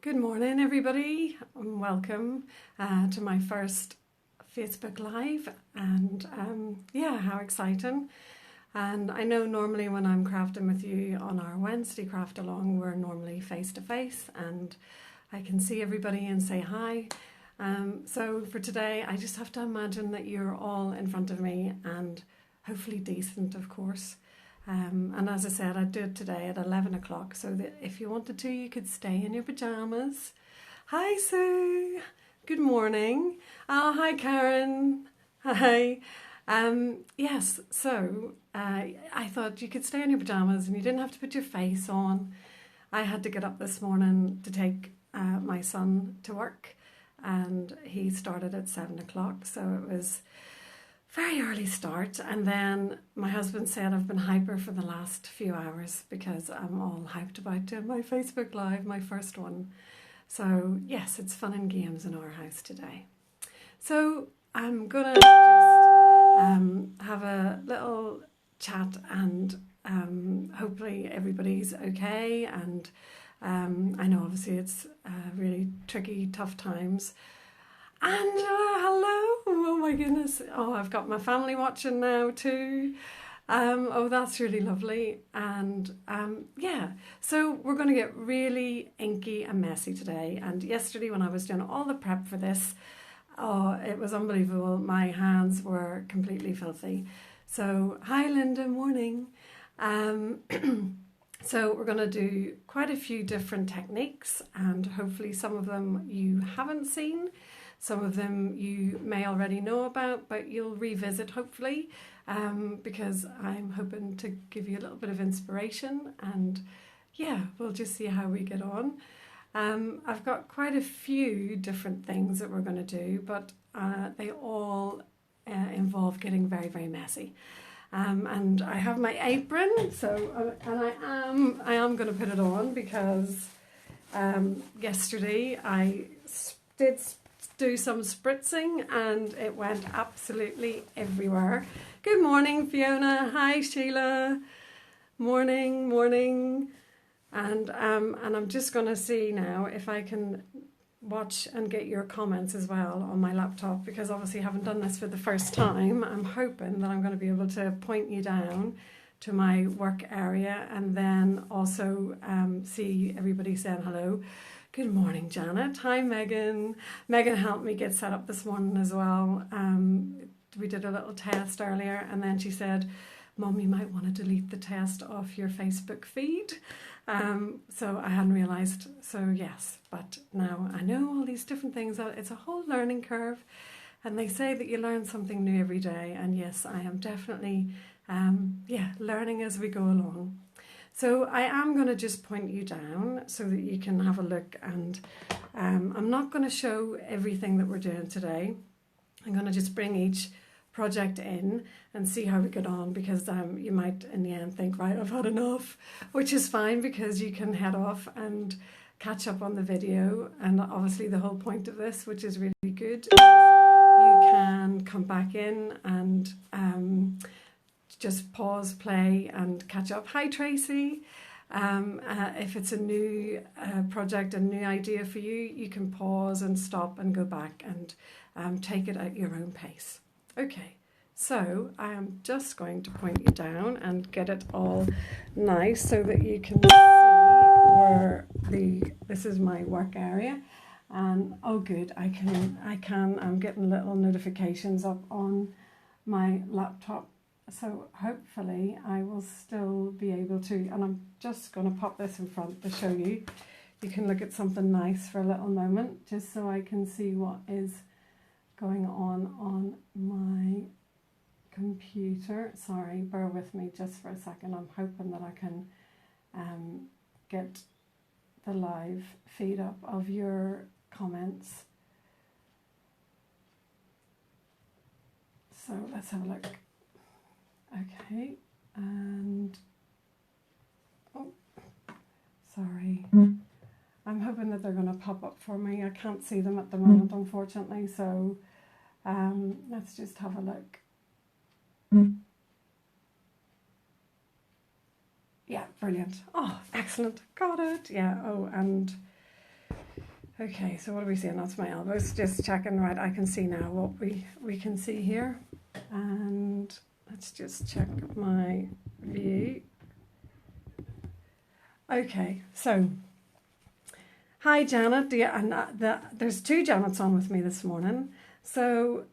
Good morning, everybody, and welcome to my first Facebook Live. And yeah, how exciting! And I know normally when I'm crafting with you on our Wednesday craft along, we're normally face to face, and I can see everybody and say hi. So for today, I just have to imagine that you're all in front of me and hopefully decent, of course. And as I said, I'd do it today at 11 o'clock, so that if you wanted to, you could stay in your pyjamas. Hi, Sue. Good morning. Oh, hi, Karen. Hi. Yes, so I thought you could stay in your pyjamas and you didn't have to put your face on. I had to get up this morning to take my son to work, and he started at 7 o'clock, so it was very early start. And then my husband said I've been hyper for the last few hours because I'm all hyped about doing my Facebook Live, my first one. So yes, it's fun and games in our house today. So I'm gonna just have a little chat, and hopefully everybody's okay. And I know obviously it's really tricky, tough times. And hello, oh my goodness, oh, I've got my family watching now too. Oh, that's really lovely. And yeah, so we're going to get really inky and messy today. And yesterday when I was doing all the prep for this, oh, it was unbelievable. My hands were completely filthy. So hi Linda, morning. So we're going to do quite a few different techniques, and hopefully some of them you haven't seen. Some of them you may already know about, but you'll revisit hopefully, because I'm hoping to give you a little bit of inspiration, and yeah, we'll just see how we get on. I've got quite a few different things that we're going to do, but they all involve getting very, very messy. And I have my apron, so and I am going to put it on because yesterday I did do some spritzing and it went absolutely everywhere. Good morning, Fiona. Hi, Sheila. Morning, morning. And I'm just going to see now if I can watch and get your comments as well on my laptop, because obviously I haven't done this for the first time. I'm hoping that I'm going to be able to point you down to my work area, and then also see everybody saying hello. Good morning, Janet. Hi, Megan. Megan helped me get set up this morning as well. We did a little test earlier, and then she said, Mum, you might want to delete the test off your Facebook feed. So I hadn't realised. So yes, but now I know all these different things. It's a whole learning curve, and they say that you learn something new every day. And yes, I am definitely learning as we go along. So I am going to just point you down so that you can have a look, and I'm not going to show everything that we're doing today. I'm going to just bring each project in and see how we get on, because you might in the end think, right, I've had enough, which is fine, because you can head off and catch up on the video. And obviously the whole point of this, which is really good, is you can come back in and just pause, play and catch up. Hi Tracy. If it's a new project, a new idea for you, you can pause and stop and go back and take it at your own pace. Okay, so I am just going to point you down and get it all nice so that you can see where this is my work area. And oh good, I'm getting little notifications up on my laptop. So hopefully I will still be able to, and I'm just going to pop this in front to show you. You can look at something nice for a little moment, just so I can see what is going on my computer. Sorry, bear with me just for a second. I'm hoping that I can get the live feed up of your comments. So let's have a look. Okay, and oh, sorry. I'm hoping that they're going to pop up for me. I can't see them at the moment, unfortunately. So let's just have a look. Yeah, brilliant. Oh, excellent. Got it. Yeah. Oh, and Okay, so what are we seeing? That's my elbows. Just checking, right, I can see now what we can see here. And let's just check my view. Okay, so hi Janet. There's two Janets on with me this morning. So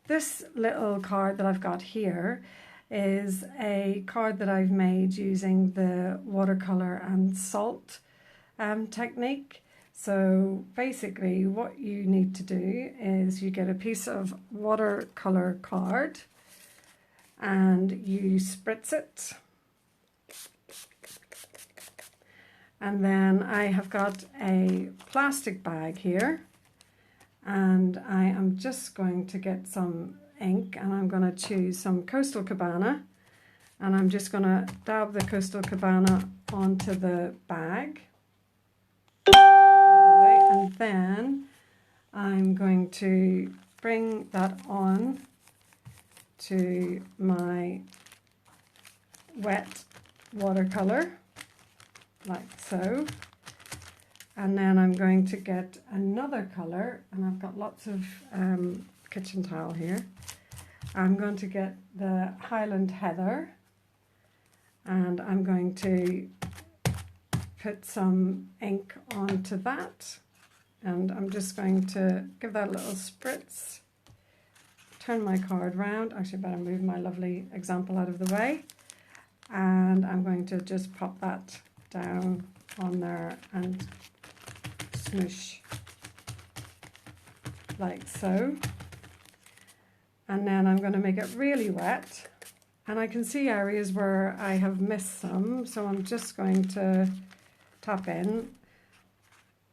this little card that I've got here is a card that I've made using the watercolor and salt technique. So basically what you need to do is you get a piece of watercolor card and you spritz it. And then I have got a plastic bag here and I am just going to get some ink and I'm going to choose some Coastal Cabana and I'm just going to dab the Coastal Cabana onto the bag. And then I'm going to bring that on to my wet watercolor, like so. And then I'm going to get another color, and I've got lots of kitchen towel here. I'm going to get the Highland Heather, and I'm going to put some ink onto that. And I'm just going to give that a little spritz, turn my card round, actually better move my lovely example out of the way, and I'm going to just pop that down on there and smoosh like so. And then I'm going to make it really wet, and I can see areas where I have missed some, so I'm just going to tap in.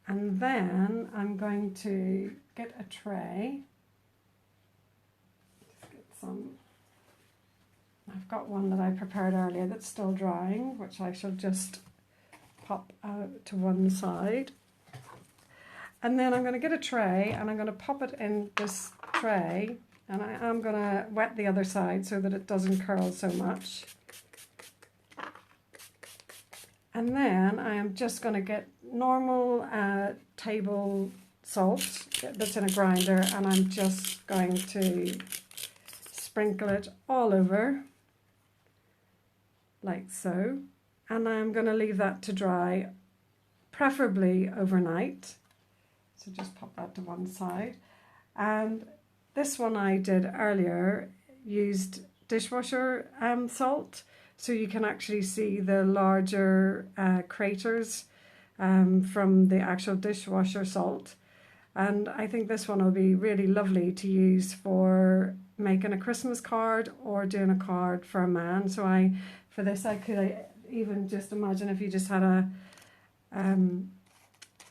And then I'm going to get a tray. Just get some. I've got one that I prepared earlier that's still drying, which I shall just pop out to one side. And then I'm going to get a tray and I'm going to pop it in this tray, and I am going to wet the other side so that it doesn't curl so much. And then I am just going to get normal table salt that's in a grinder, and I'm just going to sprinkle it all over like so. And I'm going to leave that to dry, preferably overnight. So just pop that to one side. And this one I did earlier used dishwasher salt. So you can actually see the larger craters from the actual dishwasher salt. And I think this one will be really lovely to use for making a Christmas card or doing a card for a man. So for this I could even just imagine if you just had a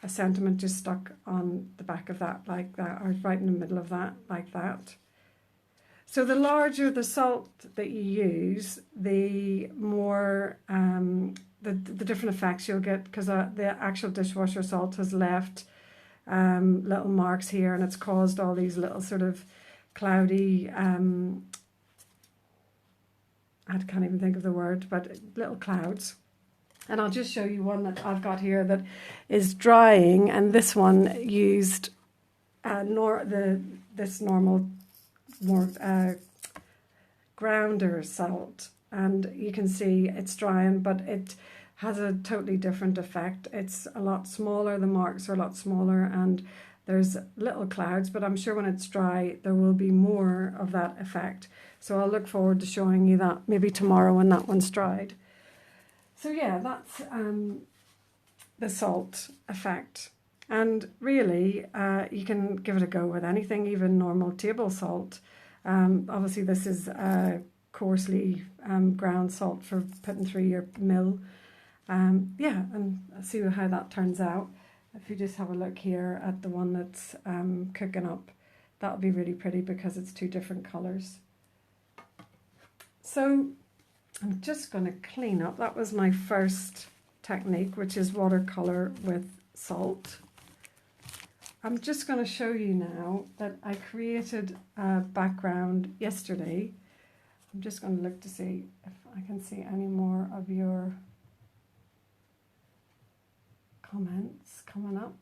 sentiment just stuck on the back of that like that, or right in the middle of that like that. So the larger the salt that you use, the more the different effects you'll get, because the actual dishwasher salt has left little marks here, and it's caused all these little sort of cloudy, I can't even think of the word, but little clouds. And I'll just show you one that I've got here that is drying, and this one used this normal more grounder salt, and you can see it's drying, but it has a totally different effect. It's a lot smaller, the marks are a lot smaller, and there's little clouds, but I'm sure when it's dry there will be more of that effect. So I'll look forward to showing you that maybe tomorrow when that one's dried. So yeah, that's the salt effect. And really, you can give it a go with anything, even normal table salt. Obviously, this is coarsely ground salt for putting through your mill. Yeah, and see how that turns out. If you just have a look here at the one that's cooking up, that'll be really pretty because it's two different colours. So I'm just going to clean up. That was my first technique, which is watercolour with salt. I'm just going to show you now that I created a background yesterday. I'm just going to look to see if I can see any more of your comments coming up.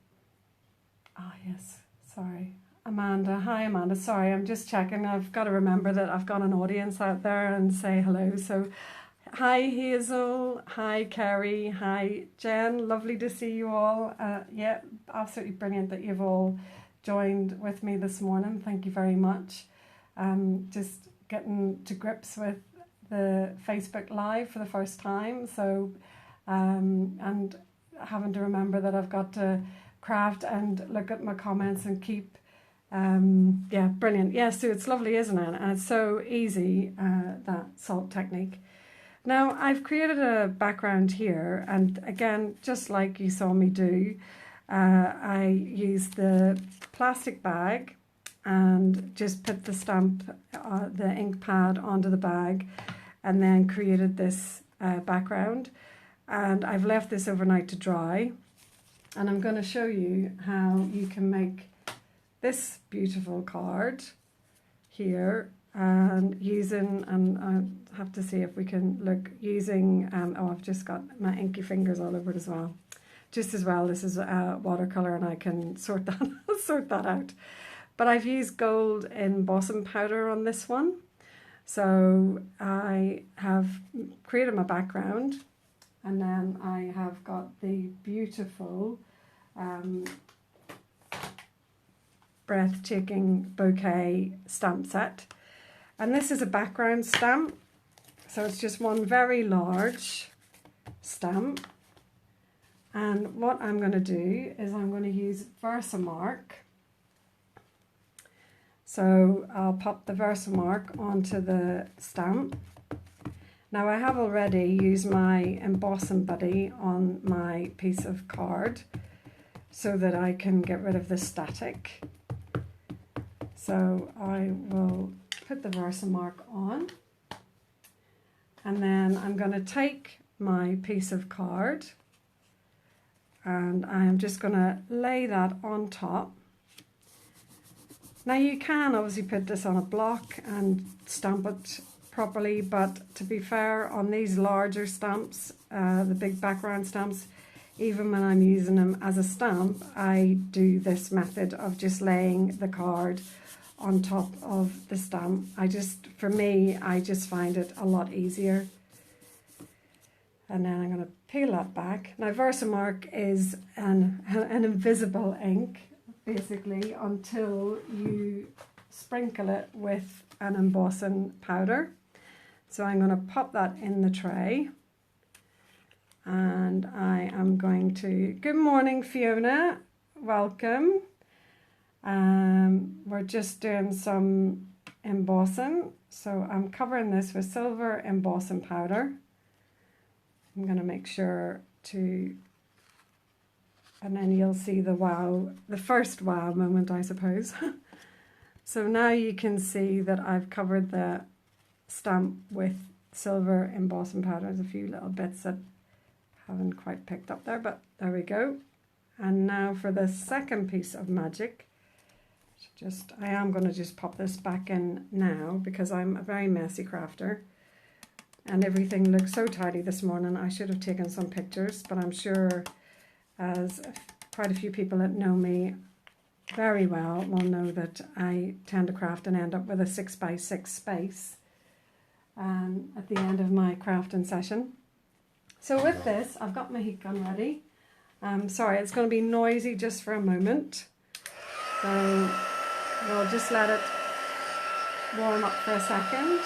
yes, sorry. Amanda, hi Amanda, sorry, I'm just checking. I've got to remember that I've got an audience out there and say hello. So, hi Hazel, hi Kerry, hi Jen, lovely to see you all. Yeah, absolutely brilliant that you've all joined with me this morning. Thank you very much. Just getting to grips with the Facebook Live for the first time. So, and having to remember that I've got to craft and look at my comments and keep yeah, brilliant. Yeah, so it's lovely, isn't it? And it's so easy, that salt technique. Now I've created a background here, and again, just like you saw me do, I used the plastic bag and just put the stamp, the ink pad onto the bag, and then created this background. And I've left this overnight to dry, and I'm going to show you how you can make this beautiful card here, and using, and I have to see if we can look using, oh, I've just got my inky fingers all over it as well. Just as well, this is a watercolour and I can sort that sort that out. But I've used gold embossing powder on this one. So I have created my background, and then I have got the beautiful breathtaking bouquet stamp set, and this is a background stamp, so it's just one very large stamp. And what I'm going to do is I'm going to use Versamark. So I'll pop the Versamark onto the stamp. Now I have already used my embossing buddy on my piece of card so that I can get rid of the static. So I will put the Versamark on, and then I'm going to take my piece of card and I am just going to lay that on top. Now you can obviously put this on a block and stamp it properly, but to be fair, on these larger stamps, the big background stamps, even when I'm using them as a stamp, I do this method of just laying the card on top of the stamp. For me, I just find it a lot easier. And then I'm going to peel that back. Now Versamark is an invisible ink, basically, until you sprinkle it with an embossing powder. So I'm going to pop that in the tray. And I am going to, good morning Fiona, welcome. We're just doing some embossing, so I'm covering this with silver embossing powder. I'm going to make sure to, and then you'll see the wow, the first wow moment, I suppose. So now you can see that I've covered the stamp with silver embossing powder. There's a few little bits that haven't quite picked up there, but there we go. And now for the second piece of magic. I am going to just pop this back in now because I'm a very messy crafter and everything looks so tidy this morning. I should have taken some pictures, but I'm sure as quite a few people that know me very well will know that I tend to craft and end up with a 6x6 space at the end of my crafting session. So with this, I've got my heat gun ready. Sorry, it's going to be noisy just for a moment. So we'll just let it warm up for a second.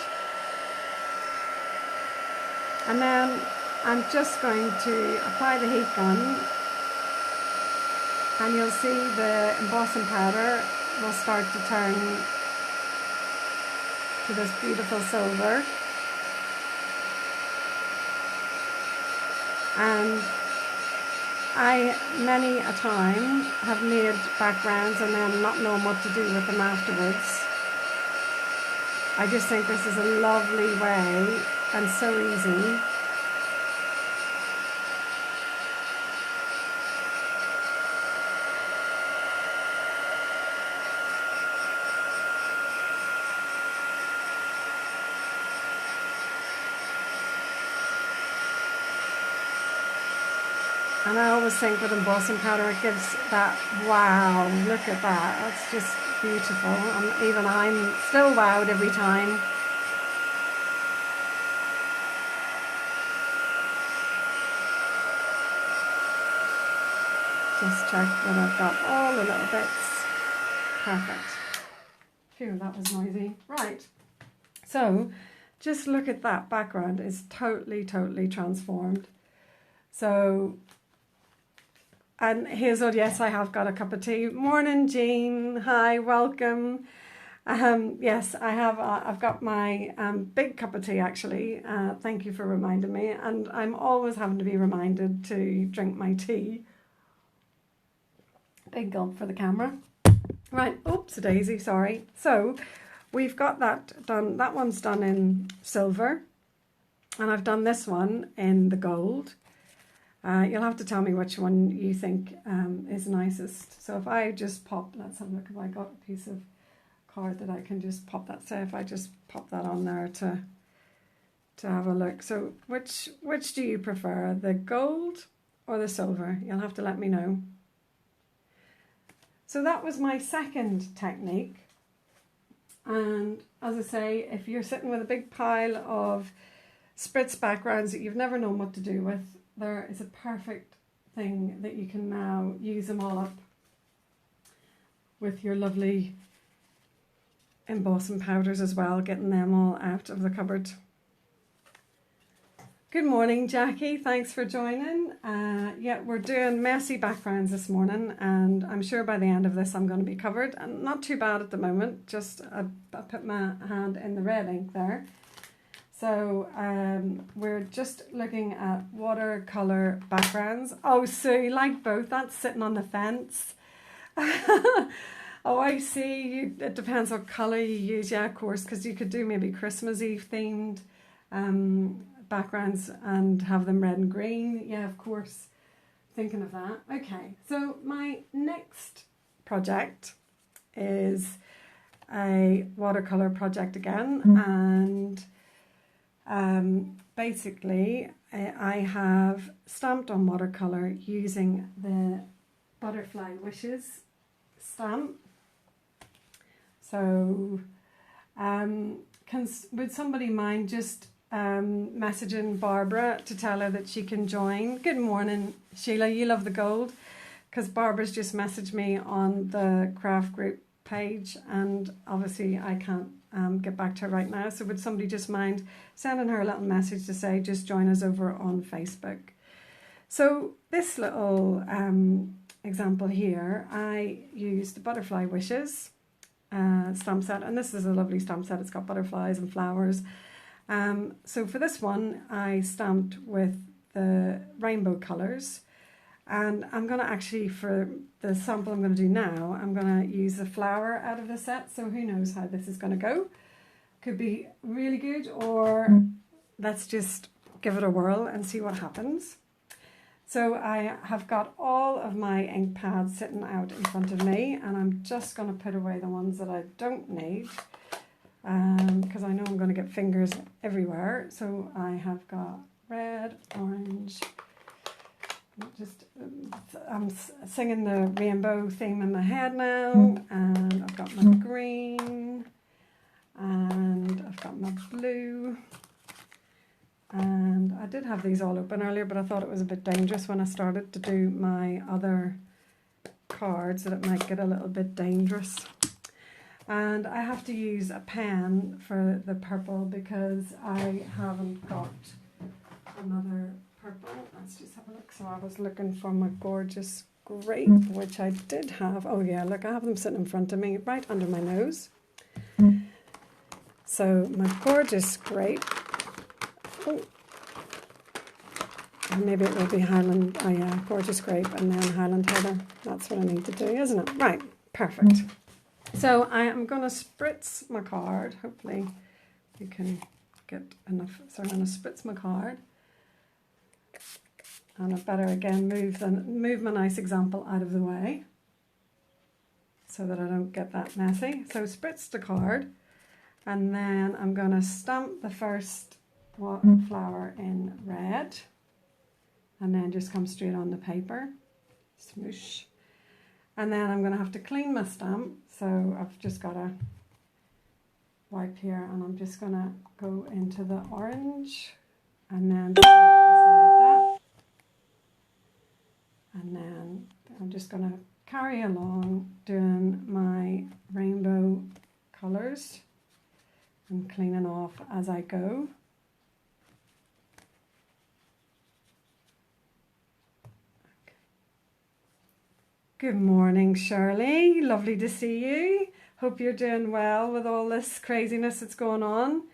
And then I'm just going to apply the heat gun, and you'll see the embossing powder will start to turn to this beautiful silver. And I, many a time, have made backgrounds and then not known what to do with them afterwards. I just think this is a lovely way and so easy. And I always think with embossing powder it gives that, wow, look at that, that's just beautiful. And even I'm still wowed every time. Just check that I've got all the little bits. Perfect. Phew, that was noisy. Right. So just look at that background. It's totally, totally transformed. So, and Hazel, yes, I have got a cup of tea. Morning, Jean. Hi, welcome. Yes, I have. I've got my big cup of tea actually. Thank you for reminding me. And I'm always having to be reminded to drink my tea. Big gulp for the camera. Right, oops, a daisy, sorry. So we've got that done. That one's done in silver. And I've done this one in the gold. You'll have to tell me which one you think is nicest. So if I just pop, let's have a look if I got a piece of card that I can just pop that. Say if I just pop that on there to have a look. So which do you prefer, the gold or the silver? You'll have to let me know. So that was my second technique. And as I say, if you're sitting with a big pile of spritz backgrounds that you've never known what to do with, there is a perfect thing that you can now use them all up with your lovely embossing powders as well, getting them all out of the cupboard. Good morning, Jackie. Thanks for joining. Yeah, we're doing messy backgrounds this morning, and I'm sure by the end of this I'm going to be covered. And not too bad at the moment, just I put my hand in the red ink there. So we're just looking at watercolour backgrounds. Oh, so you like both? That's sitting on the fence. Oh, I see. It depends what colour you use. Yeah, of course, because you could do maybe Christmas Eve themed backgrounds and have them red and green. Yeah, of course. Thinking of that. Okay, so my next project is a watercolour project again, and basically I have stamped on watercolour using the Butterfly Wishes stamp. So would somebody mind just messaging Barbara to tell her that she can join? Good morning, Sheila. You love the gold, because Barbara's just messaged me on the craft group page, and obviously I can't get back to her right now. So would somebody just mind sending her a little message to say just join us over on Facebook? So this little example here, I used the Butterfly Wishes stamp set, and this is a lovely stamp set. It's got butterflies and flowers. So for this one I stamped with the rainbow colours, and I'm going to actually, for the sample I'm going to do now, I'm going to use a flower out of the set. So who knows how this is going to go. Could be really good, or let's just give it a whirl and see what happens. So I have got all of my ink pads sitting out in front of me, and I'm just going to put away the ones that I don't need, because I know I'm going to get fingers everywhere. So I have got red, orange, just I'm singing the rainbow theme in my head now, and I've got my green, and I've got my blue, and I did have these all open earlier, but I thought it was a bit dangerous when I started to do my other cards, that it might get a little bit dangerous. And I have to use a pen for the purple because I haven't got another purple. Let's just have a look. So I was looking for my gorgeous grape, which I did have. Oh yeah, look, I have them sitting in front of me, right under my nose. So my gorgeous grape. Oh. Maybe it will be Highland. Oh yeah, gorgeous grape, and then Highland Heather. That's what I need to do, isn't it? Right, perfect. So I am going to spritz my card. Hopefully you can get enough. So I'm going to spritz my card. And I better again move my nice example out of the way so that I don't get that messy. So spritz the card, and then I'm going to stamp the first flower in red. and then just come straight on the paper, smoosh. And then I'm going to have to clean my stamp, so I've just got a wipe here, and I'm just going to go into the orange, and then beside that, and then I'm just going to carry along doing my rainbow colours and cleaning off as I go. Good morning, Shirley. Lovely to see you. Hope you're doing well with all this craziness that's going on.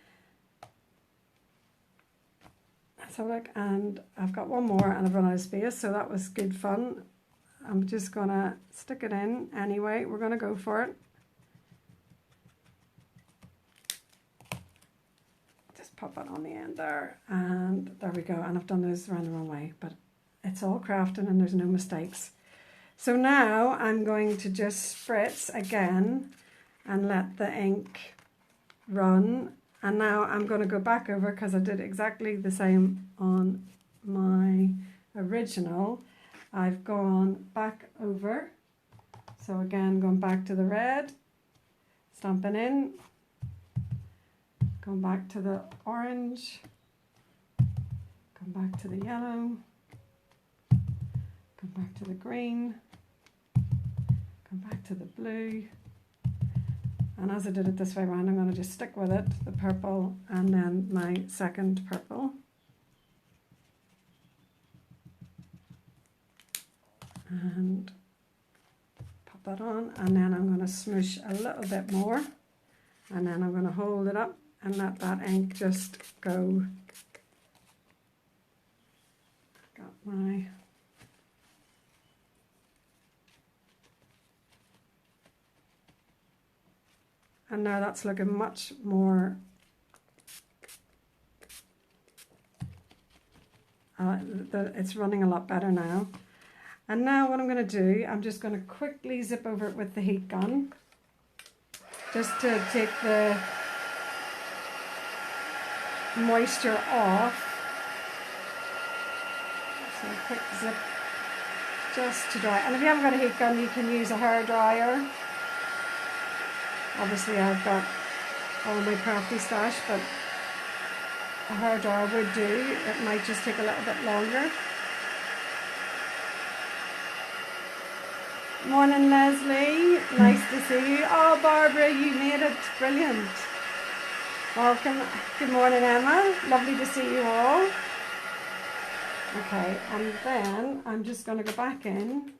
Let's have a look. And I've got one more and I've run out of space, so that was good fun. I'm just going to stick it in anyway. We're going to go for it. Just pop it on the end there. And there we go. And I've done those around the wrong way, but it's all crafting and there's no mistakes. So now I'm going to just spritz again and let the ink run. And now I'm going to go back over, because I did exactly the same on my original. I've gone back over. So again, going back to the red, stamping in, going back to the orange, come back to the yellow, come back to the green, come back to the blue, and as I did it this way around, I'm going to just stick with it, the purple, and then my second purple, and pop that on, and then I'm going to smoosh a little bit more, and then I'm going to hold it up and let that ink just go. Got my and now that's looking much more it's running a lot better now. And now what I'm going to do, I'm just going to quickly zip over it with the heat gun, just to take the moisture off. So a quick zip just to dry. And if you haven't got a heat gun, you can use a hair dryer. Obviously I've got all my crafty stash, but a hair dryer would do. It might just take a little bit longer. Morning, Leslie. Nice to see you. Oh, Barbara, you made it. Brilliant. Welcome. Good morning, Emma. Lovely to see you all. Okay, and then I'm just going to go back in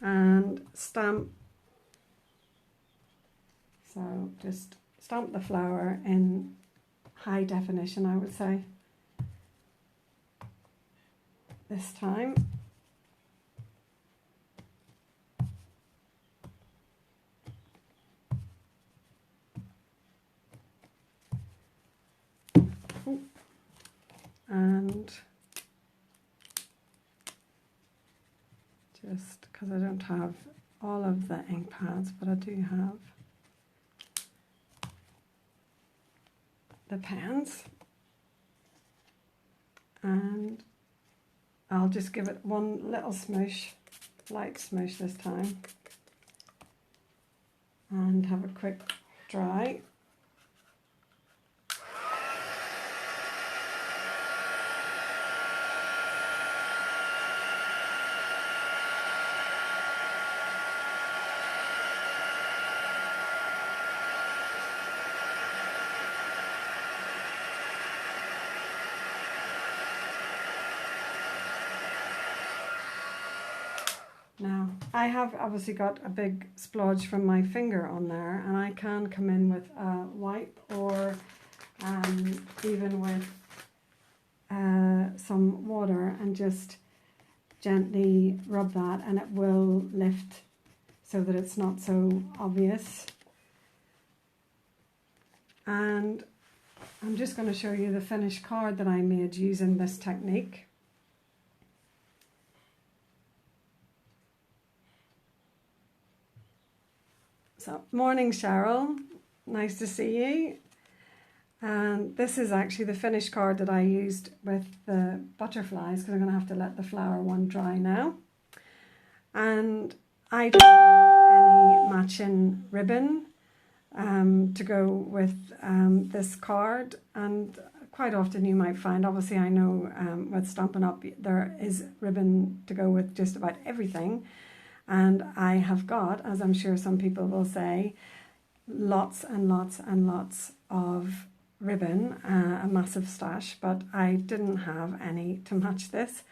and stamp. So just stamp the flower in high definition, I would say, this time. And just because I don't have all of the ink pads, but I do have the pens, and I'll just give it one little smoosh, light smoosh this time, and have a quick dry. Now, I have obviously got a big splodge from my finger on there, and I can come in with a wipe or even with some water and just gently rub that, and it will lift so that it's not so obvious. And I'm just going to show you the finished card that I made using this technique. So, morning, Cheryl. Nice to see you. And this is actually the finished card that I used with the butterflies, because I'm going to have to let the flower one dry now. And I don't have any matching ribbon to go with this card, and quite often you might find, obviously I know with Stampin' Up there is ribbon to go with just about everything, and I have got, as I'm sure some people will say, lots and lots and lots of ribbon, a massive stash, but I didn't have any to match this.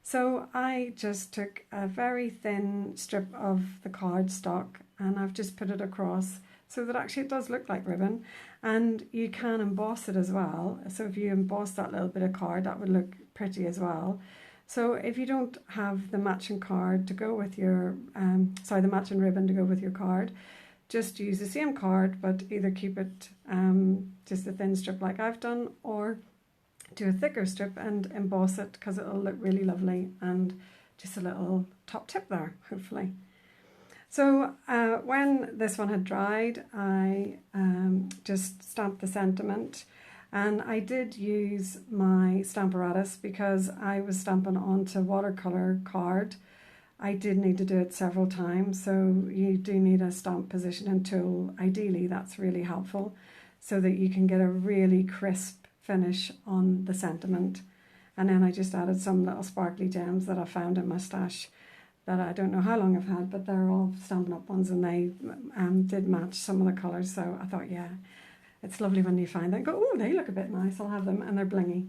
So I just took a very thin strip of the cardstock and I've just put it across so that actually it does look like ribbon, and you can emboss it as well. So if you emboss that little bit of card, that would look pretty as well. So if you don't have the matching card to go with your, the matching ribbon to go with your card, just use the same card, but either keep it just a thin strip like I've done, or do a thicker strip and emboss it, because it'll look really lovely, and just a little top tip there, hopefully. So when this one had dried, I just stamped the sentiment, and I did use my Stamparatus because I was stamping onto watercolour card. I did need to do it several times, so you do need a stamp positioning tool. Ideally, that's really helpful, so that you can get a really crisp finish on the sentiment. And then I just added some little sparkly gems that I found in my stash that I don't know how long I've had, but they're all Stampin' Up ones, and they did match some of the colours. So I thought, yeah, it's lovely when you find them. Go, oh, they look a bit nice, I'll have them, and they're blingy.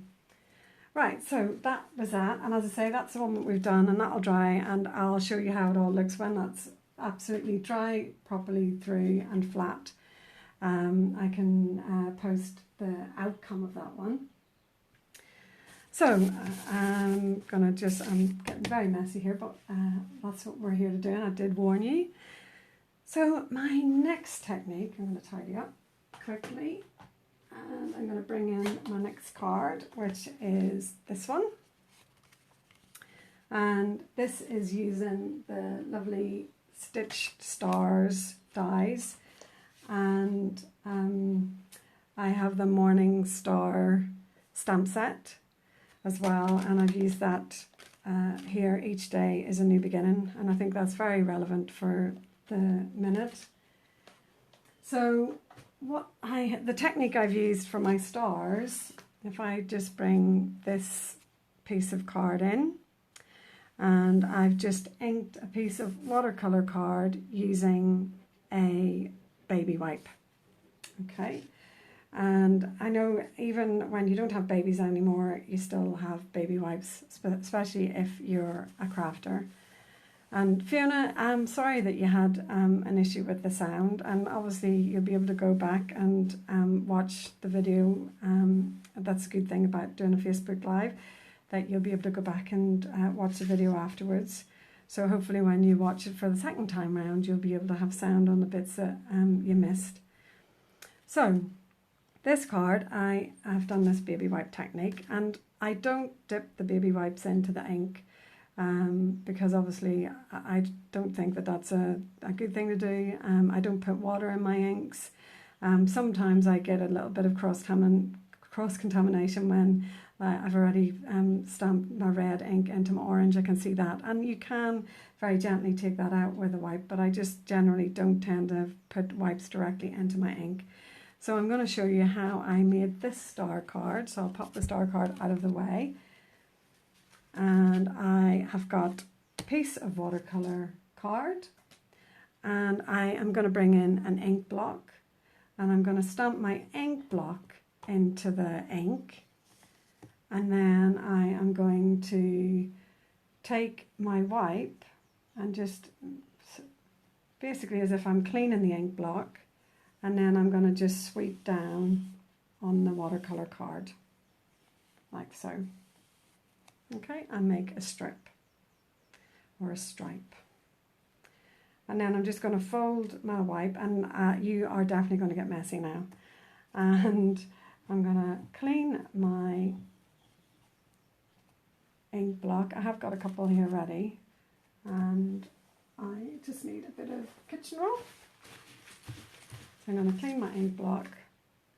Right, so that was that, and as I say, that's the one that we've done, and that'll dry, and I'll show you how it all looks when that's absolutely dry, properly through and flat. I can post the outcome of that one. So I'm getting very messy here, but that's what we're here to do, and I did warn you. So my next technique, I'm going to tidy up quickly. And I'm going to bring in my next card, which is this one. And this is using the lovely Stitch Stars dies. And I have the Morning Star stamp set as well. And I've used that here. Each day is a new beginning. And I think that's very relevant for the minute. So the technique I've used for my stars, if I just bring this piece of card in, and I've just inked a piece of watercolor card using a baby wipe. Okay, and I know even when you don't have babies anymore, you still have baby wipes, especially if you're a crafter. And Fiona, I'm sorry that you had an issue with the sound, and obviously you'll be able to go back and watch the video. That's a good thing about doing a Facebook Live, that you'll be able to go back and watch the video afterwards. So hopefully when you watch it for the second time round, you'll be able to have sound on the bits that you missed. So this card, I have done this baby wipe technique, and I don't dip the baby wipes into the ink. Because obviously I don't think that that's a good thing to do. I don't put water in my inks. Sometimes I get a little bit of cross-contamination when I've already stamped my red ink into my orange. I can see that, and you can very gently take that out with a wipe, but I just generally don't tend to put wipes directly into my ink. So I'm going to show you how I made this star card. So I'll pop the star card out of the way. And I have got a piece of watercolor card, and I am going to bring in an ink block, and I'm going to stamp my ink block into the ink, and then I am going to take my wipe and just basically as if I'm cleaning the ink block, and then I'm going to just sweep down on the watercolor card like so. Okay, and make a strip or a stripe. And then I'm just going to fold my wipe, and you are definitely going to get messy now. And I'm going to clean my ink block. I have got a couple here ready, and I just need a bit of kitchen roll. So I'm going to clean my ink block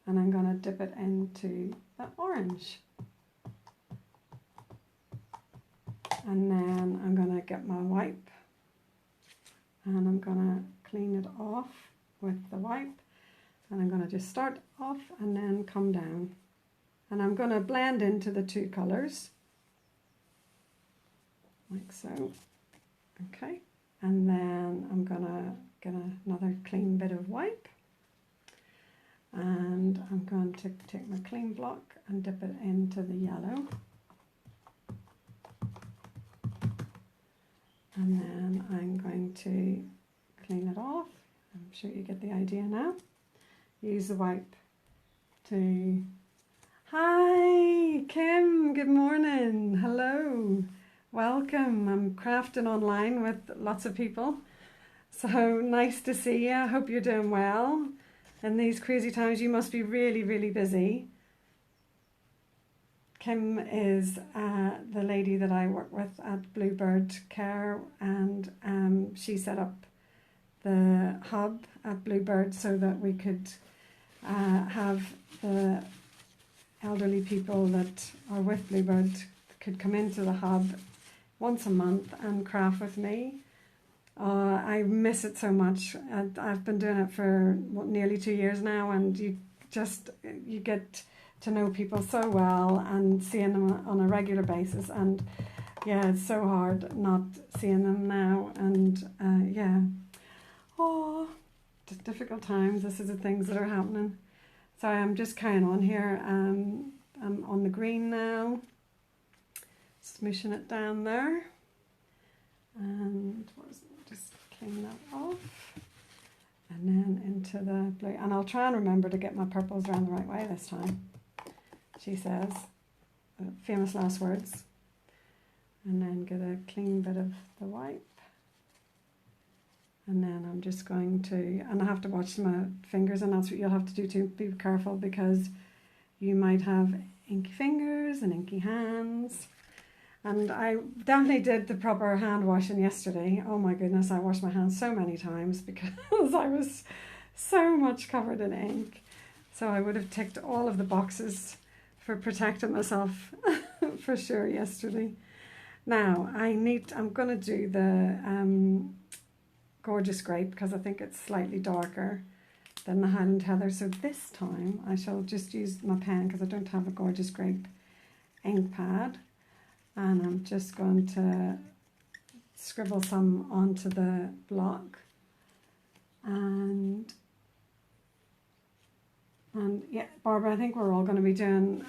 and I'm going to dip it into the orange. And then I'm going to get my wipe and I'm going to clean it off with the wipe, and I'm going to just start off and then come down, and I'm going to blend into the two colours like so. Okay, and then I'm going to get another clean bit of wipe, and I'm going to take my clean block and dip it into the yellow. And then I'm going to clean it off. I'm sure you get the idea now. Use the wipe to... Hi, Kim, good morning. Hello, welcome. I'm crafting online with lots of people. So nice to see you. I hope you're doing well. In these crazy times, you must be really, really busy. Kim is the lady that I work with at Bluebird Care, and she set up the hub at Bluebird so that we could have the elderly people that are with Bluebird could come into the hub once a month and craft with me. I miss it so much. I've been doing it for nearly 2 years now, and you get to know people so well and seeing them on a regular basis, and yeah, it's so hard not seeing them now, and yeah, difficult times. This is the things that are happening. So I'm just carrying on here. I'm on the green now, smooshing it down there, and just clean that off, and then into the blue, and I'll try and remember to get my purples around the right way this time. She says, famous last words, and then get a clean bit of the wipe, and then I'm just going to, and I have to watch my fingers, and that's what you'll have to do too. Be careful, because you might have inky fingers and inky hands, and I definitely did the proper hand washing yesterday. Oh my goodness, I washed my hands so many times because I was so much covered in ink, so I would have ticked all of the boxes for protecting myself for sure yesterday. Now I'm going to do the Gorgeous Grape, because I think it's slightly darker than the Highland Heather. So this time I shall just use my pen, because I don't have a Gorgeous Grape ink pad, and I'm just going to scribble some onto the block, and yeah, Barbara, I think we're all going to be doing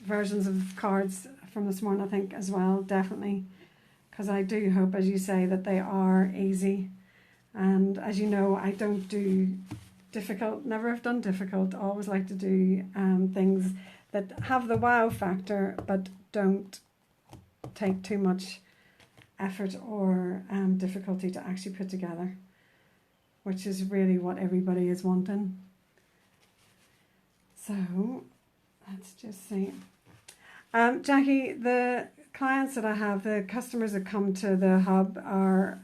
versions of cards from this morning, I think, as well, definitely, because I do hope, as you say, that they are easy. And as you know, I don't do difficult, never have done difficult. I always like to do things that have the wow factor, but don't take too much effort or difficulty to actually put together, which is really what everybody is wanting. So let's just see. Jackie, the clients that I have, the customers that come to the hub are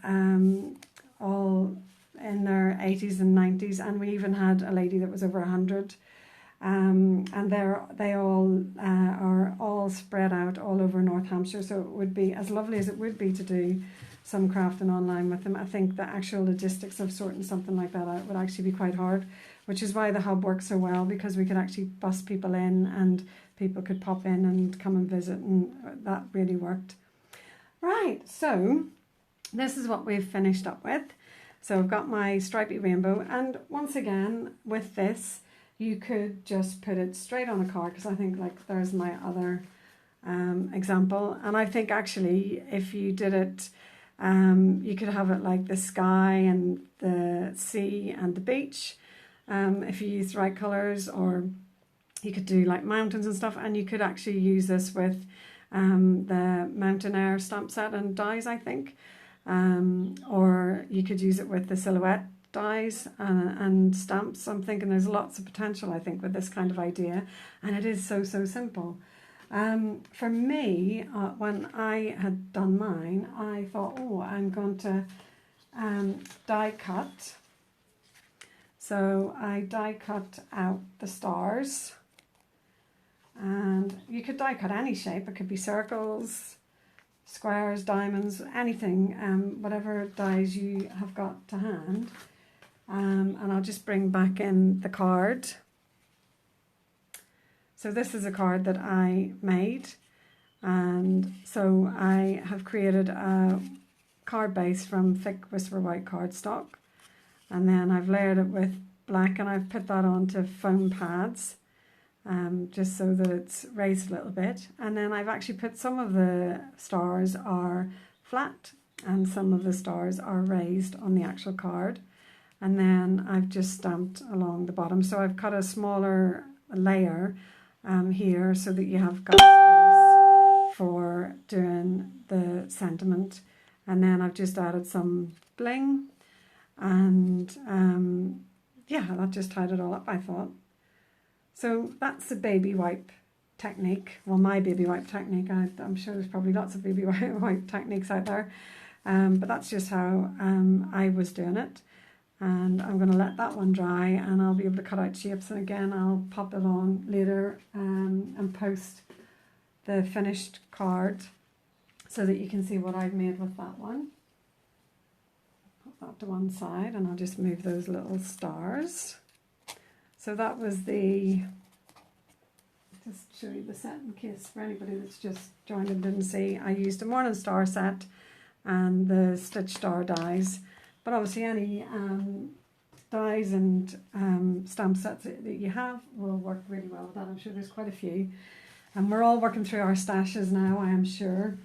all in their 80s and 90s, and we even had a lady that was over 100. And they all are all spread out all over North Hampshire, so it would be, as lovely as it would be to do some crafting online with them, I think the actual logistics of sorting something like that out would actually be quite hard, which is why the hub works so well, because we could actually bus people in and people could pop in and come and visit, and that really worked. Right, so this is what we've finished up with. So I've got my stripy rainbow, and once again with this you could just put it straight on a card, because I think, like, there's my other example, and I think actually if you did it, you could have it like the sky and the sea and the beach, if you use the right colours, or you could do like mountains and stuff, and you could actually use this with the Mountain Air stamp set and dies, I think, or you could use it with the silhouette dies and stamps. I'm thinking there's lots of potential, I think, with this kind of idea, and it is so simple. For me, when I had done mine, I thought, oh, I'm going to die cut So I die cut out the stars, and you could die cut any shape. It could be circles, squares, diamonds, anything, whatever dies you have got to hand. And I'll just bring back in the card. So this is a card that I made, and so I have created a card base from thick Whisper White cardstock, and then I've layered it with black, and I've put that onto foam pads, just so that it's raised a little bit. And then I've actually put some of the stars are flat and some of the stars are raised on the actual card, and then I've just stamped along the bottom. So I've cut a smaller layer here so that you have got space for doing the sentiment. And then I've just added some bling, and yeah, that just tied it all up, I thought. So that's the baby wipe technique. Well, my baby wipe technique. I'm sure there's probably lots of baby wipe techniques out there, but that's just how I was doing it. And I'm going to let that one dry, and I'll be able to cut out shapes, and again I'll pop it on later and post the finished card so that you can see what I've made with that one. Put that to one side, and I'll just move those little stars. So that was just show you the set in case for anybody that's just joined and didn't see. I used a Morning Star set and the Stitch Star dies. But obviously any dies and stamp sets that you have will work really well with that. I'm sure there's quite a few. And we're all working through our stashes now, I am sure.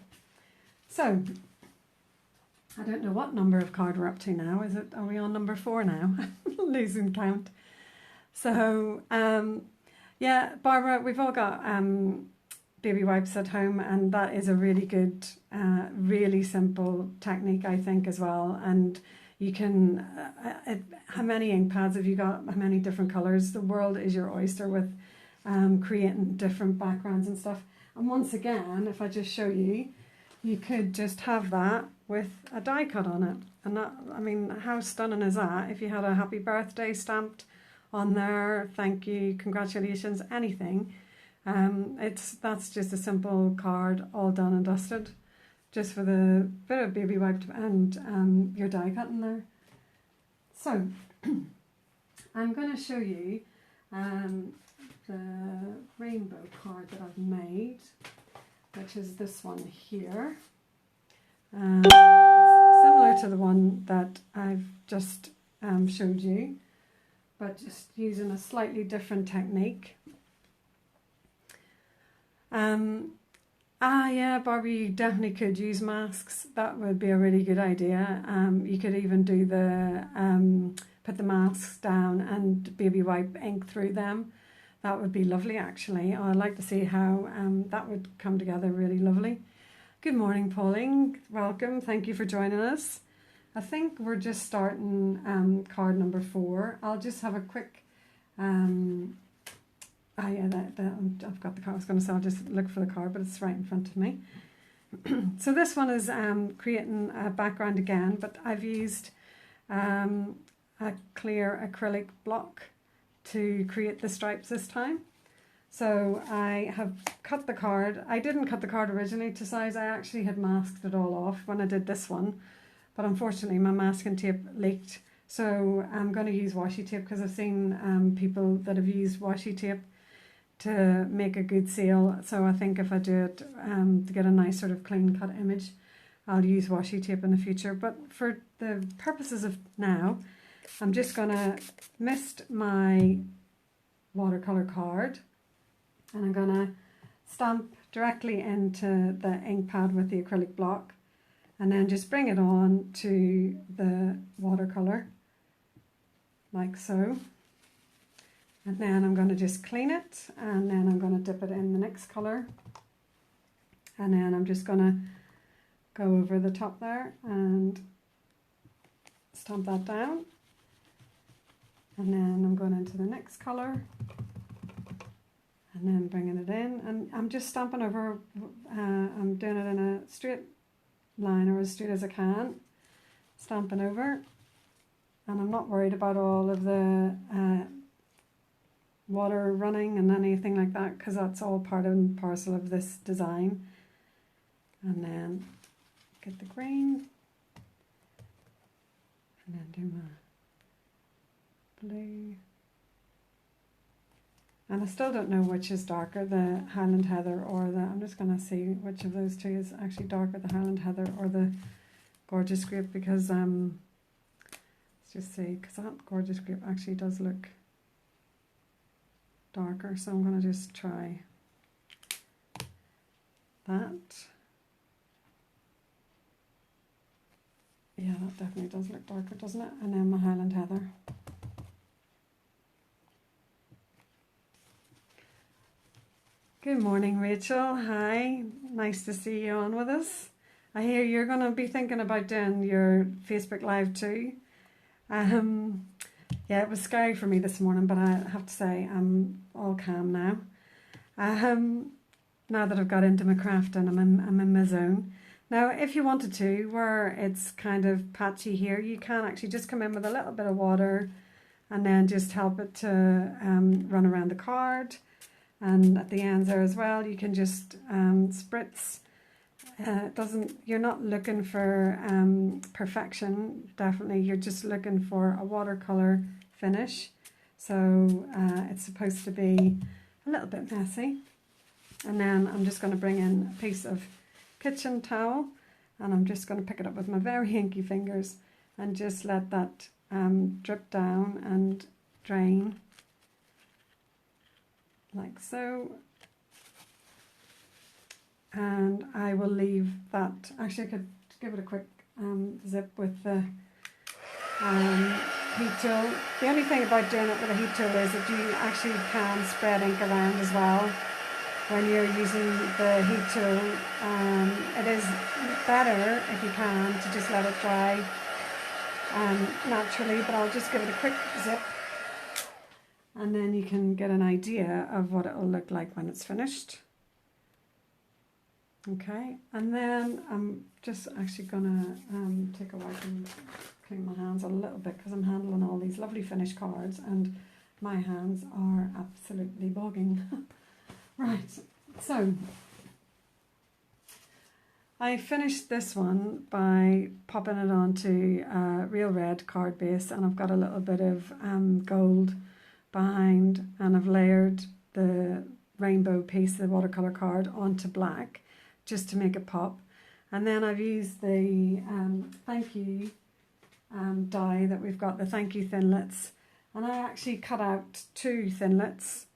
So, I don't know what number of card we're up to now. Are we on number 4 now? Losing count. So, yeah, Barbara, we've all got baby wipes at home, and that is a really good, really simple technique, I think, as well. And you can, how many ink pads have you got? How many different colours? The world is your oyster with creating different backgrounds and stuff. And once again, if I just show you, you could just have that with a die cut on it. And that, I mean, how stunning is that? If you had a happy birthday stamped on there, thank you, congratulations, anything. That's just a simple card, all done and dusted. Just for the bit of baby wipe and your die cut in there. So, I'm going to show you the rainbow card that I've made, which is this one here. It's similar to the one that I've just showed you, but just using a slightly different technique. Yeah, Barbie, you definitely could use masks. That would be a really good idea. You could even do put the masks down and baby wipe ink through them. That would be lovely, actually. I'd like to see how that would come together really lovely. Good morning, Pauline. Welcome. Thank you for joining us. I think we're just starting card number 4. I'll just have a quick... yeah, I've got the card. I was going to say I'll just look for the card, but it's right in front of me. So this one is creating a background again, but I've used a clear acrylic block to create the stripes this time. So I have cut the card. I didn't cut the card originally to size. I actually had masked it all off when I did this one, but unfortunately my masking tape leaked. So I'm going to use washi tape because I've seen people that have used washi tape to make a good seal. So I think if I do it to get a nice sort of clean cut image, I'll use washi tape in the future. But for the purposes of now, I'm just going to mist my watercolor card, and I'm going to stamp directly into the ink pad with the acrylic block, and then just bring it on to the watercolor like so. And then I'm going to just clean it, and then I'm going to dip it in the next colour, and then I'm just going to go over the top there and stamp that down, and then I'm going into the next colour and then bringing it in, and I'm just stamping over, I'm doing it in a straight line or as straight as I can, stamping over and I'm not worried about all of the water running and anything like that, because that's all part and parcel of this design. And then get the green, and then do my blue. And I still don't know which is darker, the Highland Heather or the, I'm just going to see which of those two is actually darker, the Highland Heather or the Gorgeous Grape, because let's just see, because that Gorgeous Grape actually does look darker, so I'm going to just try that. Yeah, that definitely does look darker, doesn't it? And then my Highland Heather. Good morning, Rachel. Hi, nice to see you on with us. I hear you're going to be thinking about doing your Facebook Live too. Yeah, it was scary for me this morning, but I have to say I'm all calm now. Now that I've got into my crafting, I'm in my zone. Now, if you wanted to, where it's kind of patchy here, you can actually just come in with a little bit of water and then just help it to run around the card. And at the ends there as well, you can just spritz. You're not looking for perfection, definitely. You're just looking for a watercolor finish. So it's supposed to be a little bit messy. And then I'm just going to bring in a piece of kitchen towel, and I'm just going to pick it up with my very inky fingers and just let that drip down and drain. Like so, and I will leave that. Actually, I could give it a quick zip with the heat tool. The only thing about doing it with a heat tool is that you actually can spread ink around as well when you're using the heat tool. It is better if you can to just let it dry naturally, but I'll just give it a quick zip. And then you can get an idea of what it will look like when it's finished. Okay, and then I'm just actually going to take a wipe and clean my hands a little bit, because I'm handling all these lovely finished cards and my hands are absolutely bogging. Right, so I finished this one by popping it onto a real red card base, and I've got a little bit of gold behind, and I've layered the rainbow piece, the watercolor card, onto black just to make it pop. And then I've used the thank you die that we've got, the thank you thinlits, and I actually cut out 2 thinlits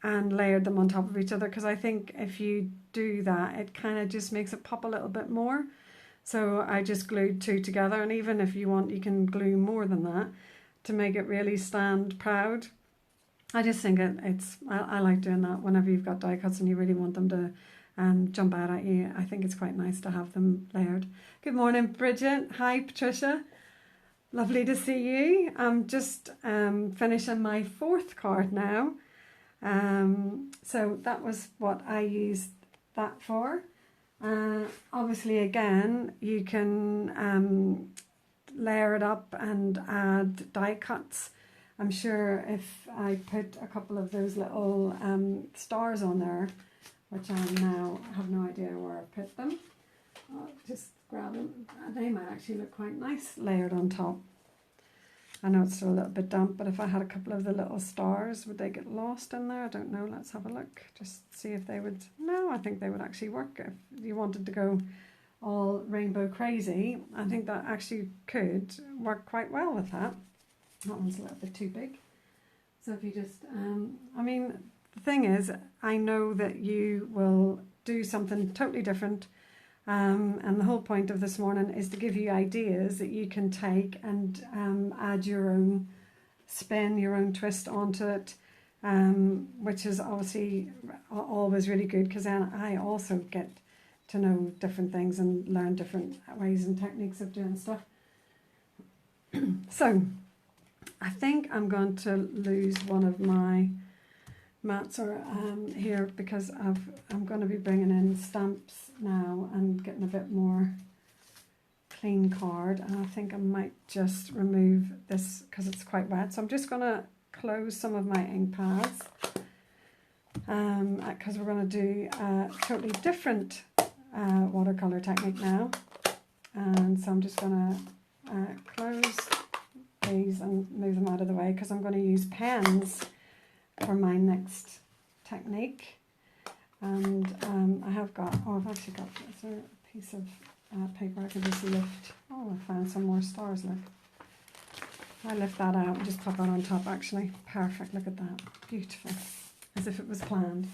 and layered them on top of each other, because I think if you do that, it kind of just makes it pop a little bit more. So I just glued 2 together, and even if you want, you can glue more than that to make it really stand proud. I just think I like doing that whenever you've got die cuts and you really want them to jump out at you. I think it's quite nice to have them layered. Good morning, Bridget. Hi, Patricia. Lovely to see you. I'm just finishing my 4th card now. So that was what I used that for. Obviously, again, you can layer it up and add die cuts. I'm sure if I put a couple of those little stars on there, which I now have no idea where I put them, I'll just grab them. They might actually look quite nice layered on top. I know it's still a little bit damp, but if I had a couple of the little stars, would they get lost in there? I don't know. Let's have a look. Just see if they would. No, I think they would actually work. If you wanted to go all rainbow crazy, I think that actually could work quite well with that. That one's a little bit too big. So if you just, I mean, the thing is, I know that you will do something totally different. And the whole point of this morning is to give you ideas that you can take and add your own spin, your own twist onto it, which is obviously always really good, because then I also get to know different things and learn different ways and techniques of doing stuff. So I think I'm going to lose one of my mats here, because I'm going to be bringing in stamps now and getting a bit more clean card, and I think I might just remove this because it's quite wet. So I'm just going to close some of my ink pads because we're going to do a totally different watercolor technique now. And so I'm just going to close these and move them out of the way because I'm going to use pens for my next technique. And I have got, I've actually got, is there a piece of paper I can just lift? Oh, I found some more stars, look. I lift that out and just pop that on top actually. Perfect, look at that, beautiful, as if it was planned.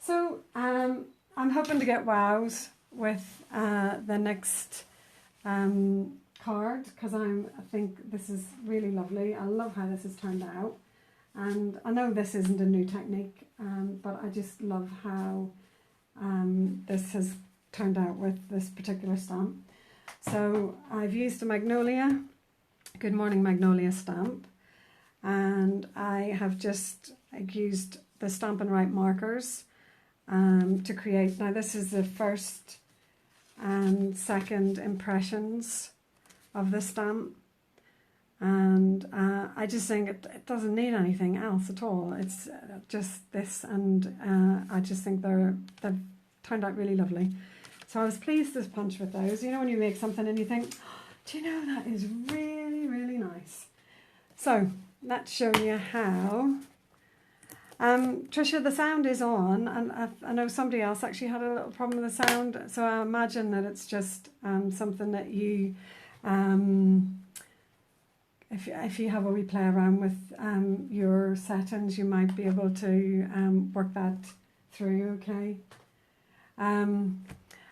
So I'm hoping to get wows with the next card because I think this is really lovely. I love how this has turned out, and I know this isn't a new technique, but I just love how this has turned out with this particular stamp. So I've used a Magnolia, Good Morning Magnolia stamp, and I have just used the Stampin' Write markers to create. Now this is the first and second impressions of the stamp, and I just think it doesn't need anything else at all. It's just this, and I just think they've turned out really lovely. So I was pleased to punch with those. You know when you make something and you think, do you know, that is really, really nice. So let's show you how. Tricia, the sound is on, and I know somebody else actually had a little problem with the sound, so I imagine that it's just something that you, if you have a wee play around with your settings, you might be able to work that through, okay?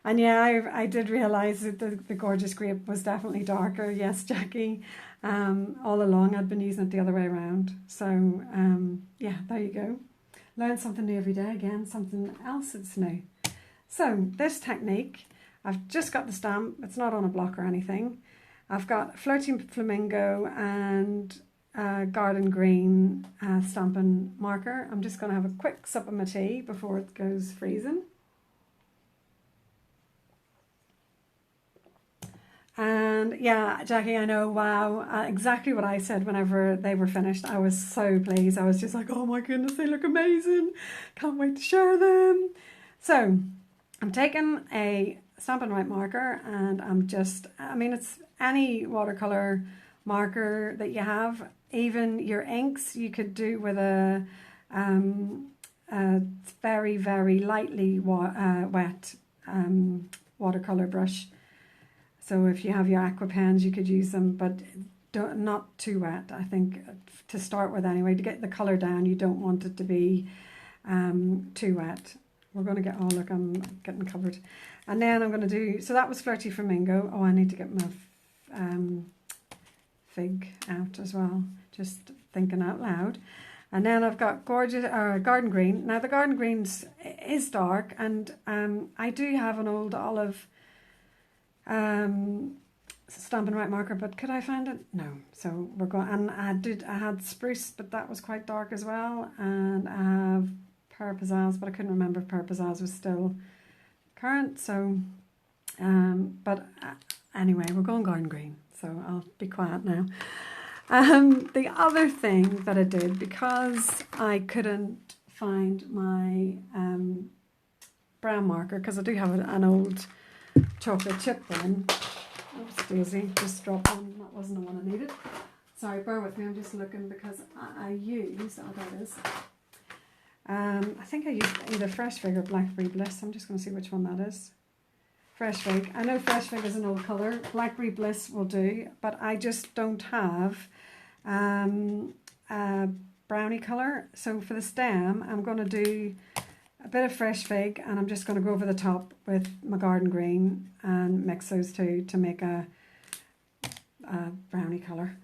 And yeah, I did realise that the Gorgeous Grape was definitely darker. Yes, Jackie. All along I'd been using it the other way around. So yeah, there you go. Learn something new every day. Again, something else that's new. So this technique, I've just got the stamp. It's not on a block or anything. I've got Flirting Flamingo and Garden Green Stampin' Marker. I'm just going to have a quick sup of my tea before it goes freezing. And yeah, Jackie, I know, wow, exactly what I said whenever they were finished. I was so pleased. I was just like, oh my goodness, they look amazing. Can't wait to share them. So I'm taking a Stampin' Write marker, and I'm just, I mean, it's any watercolor marker that you have. Even your inks, you could do with a very, very lightly wet watercolor brush. So if you have your aqua pens, you could use them, but not too wet, I think, to start with anyway. To get the colour down, you don't want it to be too wet. We're going to get, oh look, I'm getting covered. And then I'm going to do, so that was Flirty Flamingo. Oh, I need to get my fig out as well, just thinking out loud. And then I've got Garden Green. Now the Garden Green is dark, and I do have an old olive Stampin' Write marker, but could I find it? No. So we're going, and I had Spruce, but that was quite dark as well, and I have Pear Pizzazz, but I couldn't remember if Pear Pizzazz was still current. So but anyway, we're going Garden Green, so I'll be quiet now. The other thing that I did, because I couldn't find my brown marker, because I do have an old chocolate chip one. Oops, Daisy, just dropped one. That wasn't the one I needed. Sorry, bear with me. I'm just looking because I used, oh, there it is. I think I used either Fresh Fig or Blackberry Bliss. I'm just going to see which one that is. Fresh Fig. I know Fresh Fig is an old colour. Blackberry Bliss will do, but I just don't have a brownie colour. So for the stem, I'm going to do a bit of Fresh Fig, and I'm just going to go over the top with my Garden Green and mix those two to make a brownie colour.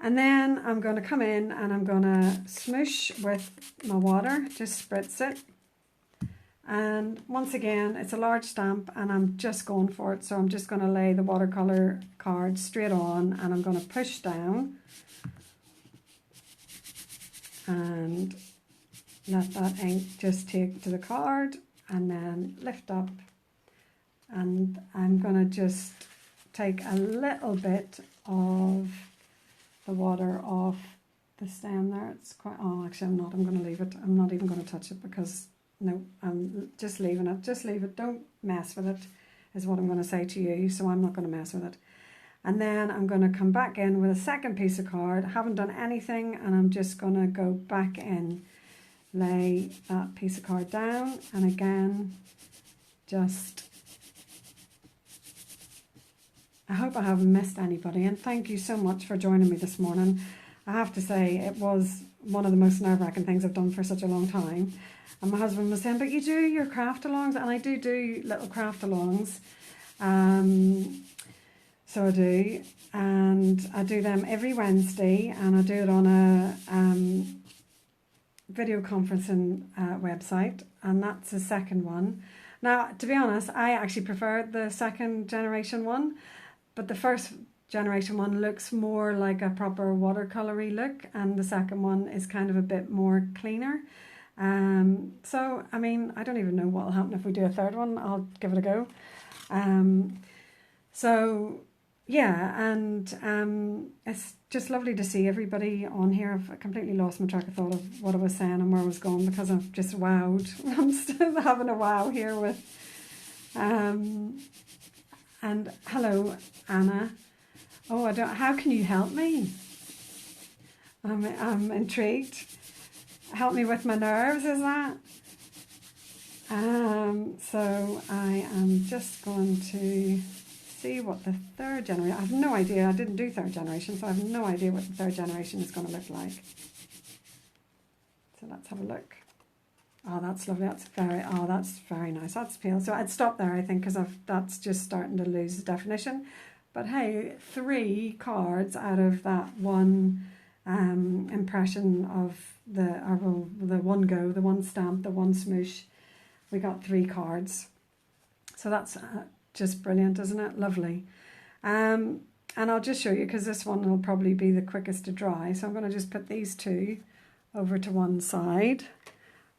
And then I'm going to come in and I'm going to smoosh with my water, just spritz it. And once again, it's a large stamp and I'm just going for it. So I'm just going to lay the watercolor card straight on, and I'm going to push down and let that ink just take to the card, and then lift up. And I'm going to just take a little bit of the water off the stem there. It's quite, oh actually I'm not, I'm going to leave it. I'm not even going to touch it because no, I'm just leaving it. Just leave it, don't mess with it is what I'm going to say to you. So I'm not going to mess with it. And then I'm going to come back in with a second piece of card. I haven't done anything and I'm just going to go back in, lay that piece of card down, and again just, I hope I haven't missed anybody, and thank you so much for joining me this morning. I have to say it was one of the most nerve-wracking things I've done for such a long time, and my husband was saying, but you do your craft alongs, and I do little craft alongs, so I do, and I do them every Wednesday, and I do it on a video conferencing website, and that's the second one. Now, to be honest, I actually prefer the second generation one, but the first generation one looks more like a proper watercolory look, and the second one is kind of a bit more cleaner. So, I mean, I don't even know what will happen if we do a third one. I'll give it a go. So, yeah, and it's just lovely to see everybody on here. I've completely lost my track of thought of what I was saying and where I was going because I've just wowed. I'm still having a wow here with, and hello, Anna. Oh, I don't, how can you help me? I'm intrigued. Help me with my nerves, is that? So I am just going to see what the third generation, I have no idea, I didn't do third generation, so I have no idea what the third generation is going to look like. So let's have a look. Oh, that's lovely, that's very nice, that's pale. So I'd stop there, I think, because that's just starting to lose the definition. But hey, 3 cards out of that one impression of the one go, the one stamp, the one smoosh, we got 3 cards. So that's just brilliant, isn't it? Lovely. And I'll just show you, because this one will probably be the quickest to dry. So I'm going to just put these 2 over to one side,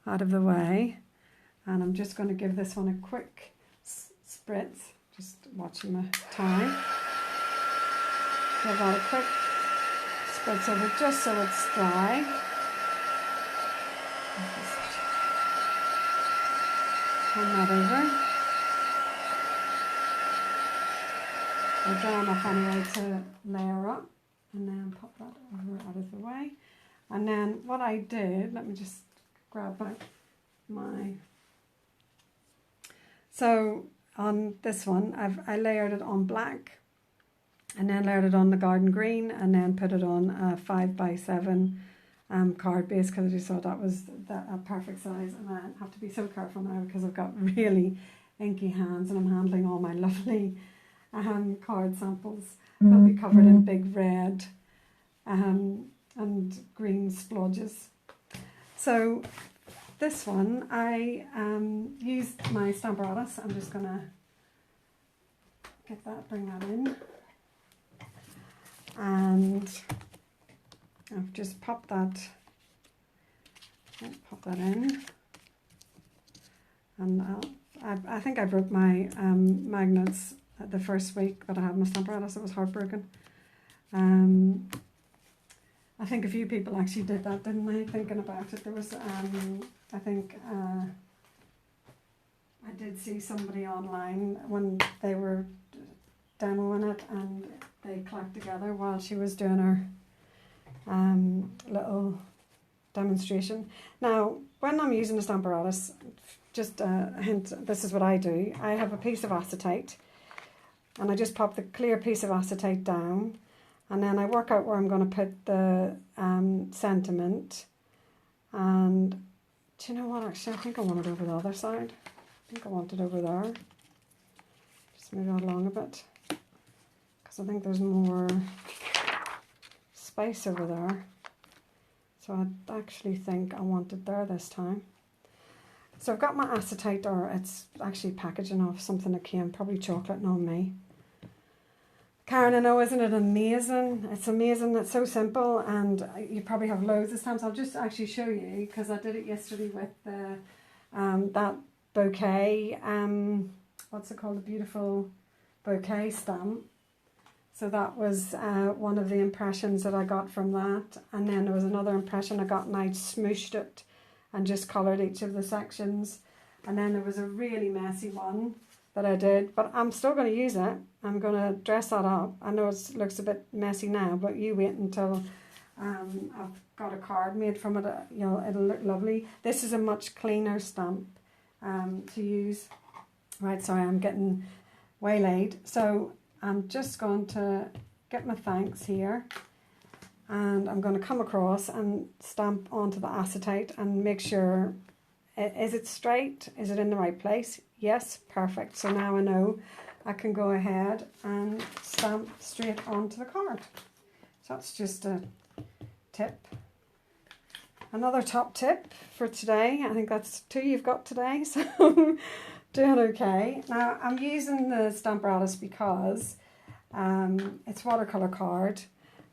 out of the way. And I'm just going to give this one a quick spritz, just watching my time. Give that a quick spritz over just so it's dry. Just turn that over. I'll dry enough anyway to layer up, and then pop that over out of the way. And then what I did, let me just grab back my, so on this one I layered it on black, and then layered it on the garden green, and then put it on a 5x7 card base, because I just thought that was a perfect size. And I have to be so careful now because I've got really inky hands and I'm handling all my lovely card samples. They'll be covered in big red and green splodges. So this one, I used my Stamparatus. I'm just gonna get that, bring that in, and I've just popped that. Pop that in, and I think I broke my magnets the first week that I had my Stamparatus. It was heartbroken. I think a few people actually did that, didn't they? Thinking about it, there was I think I did see somebody online when they were demoing it, and they clacked together while she was doing her little demonstration. Now, when I'm using a Stamparatus, just a hint, this is what I do. I have a piece of acetate, and I just pop the clear piece of acetate down, and then I work out where I'm going to put the sentiment. And do you know what, actually, I think I want it over the other side. I think I want it over there. Just move that along a bit, because I think there's more space over there. So I actually think I want it there this time. So I've got my acetate, or it's actually packaging off something that came, probably chocolate, not me. Karen, I know, isn't it amazing? It's amazing, it's so simple, and you probably have loads of stamps. I'll just actually show you, because I did it yesterday with the, that bouquet, what's it called, a beautiful bouquet stamp. So that was one of the impressions that I got from that. And then there was another impression I got, and I smooshed it and just coloured each of the sections. And then there was a really messy one that I did, but I'm still going to use it. I'm going to dress that up. I know it looks a bit messy now, but you wait until I've got a card made from it. You know, it'll look lovely. This is a much cleaner stamp to use. Right, sorry, I'm getting waylaid. So I'm just going to get my thanks here, and I'm going to come across and stamp onto the acetate and make sure, is it straight? Is it in the right place? Yes, perfect. So now I know I can go ahead and stamp straight onto the card. So that's just a tip. Another top tip for today. I think that's 2 you've got today, so doing okay. Now I'm using the Stamparatus because it's watercolour card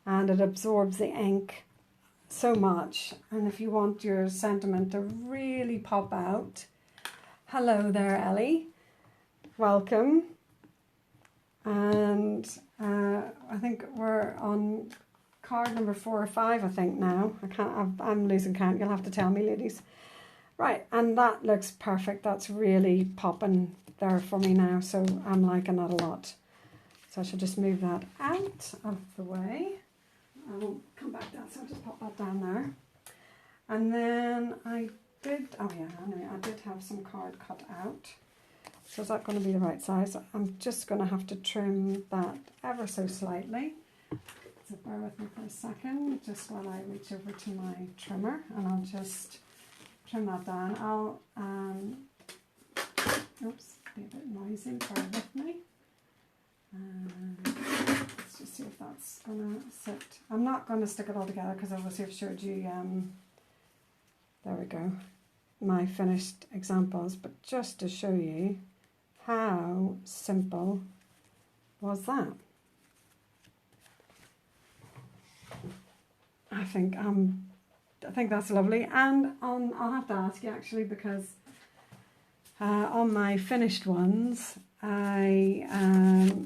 and it absorbs the ink so much, and if you want your sentiment to really pop out. Hello there, Ellie, welcome. And I think we're on card number 4 or 5, I think now. I'm losing count, you'll have to tell me, ladies. Right, and that looks perfect. That's really popping there for me now, so I'm liking that a lot. So I should just move that out of the way. I won't come back down, so I'll just pop that down there. And then I did have some card cut out. So is that going to be the right size? I'm just going to have to trim that ever so slightly. So bear with me for a second, just while I reach over to my trimmer, and I'll just trim that down. I'll, oops, be a bit noisy, bear with me. Let's just see if that's going to sit. I'm not going to stick it all together because obviously I've showed you, there we go, my finished examples, but just to show you how simple was that. I think that's lovely, and I'll have to ask you actually, because on my finished ones I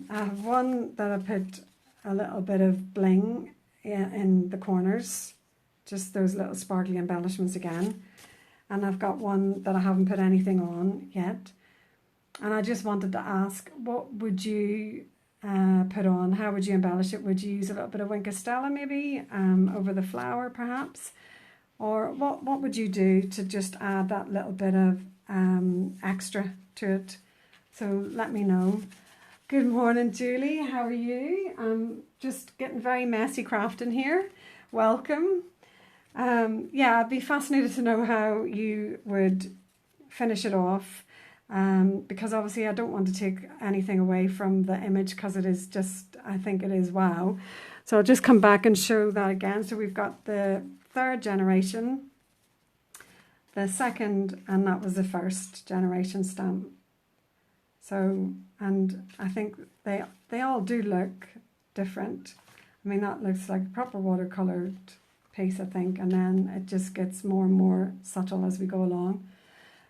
have one that I put a little bit of bling in the corners, just those little sparkly embellishments again, and I've got one that I haven't put anything on yet, and I just wanted to ask, what would you put on? How would you embellish it? Would you use a little bit of Wink of Stella maybe over the flower perhaps? Or what would you do to just add that little bit of extra to it? So let me know. Good morning, Julie. How are you? I'm just getting very messy crafting here. Welcome. Yeah, I'd be fascinated to know how you would finish it off. Because obviously I don't want to take anything away from the image, because it is just, I think it is wow. So I'll just come back and show that again. So we've got the 3rd generation, the 2nd, and that was the 1st generation stamp. So, and I think they all do look different. I mean, that looks like a proper watercolored piece, I think, and then it just gets more and more subtle as we go along.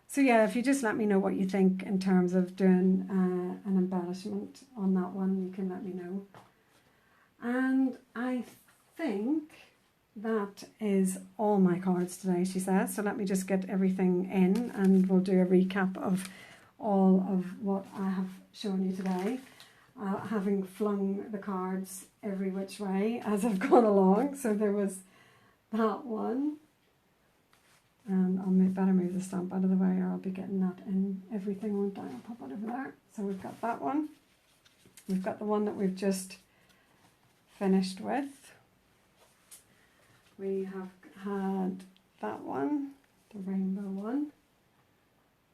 So yeah, if you just let me know what you think in terms of doing an embellishment on that one, you can let me know. And I think that is all my cards today, she says. So let me just get everything in and we'll do a recap of all of what I have shown you today. Having flung the cards every which way as I've gone along. So there was that one. And I'll better move the stamp out of the way, or I'll be getting that in everything, won't I? I'll pop it over there. So we've got that one. We've got the one that we've just finished with. We have had that one, the rainbow one.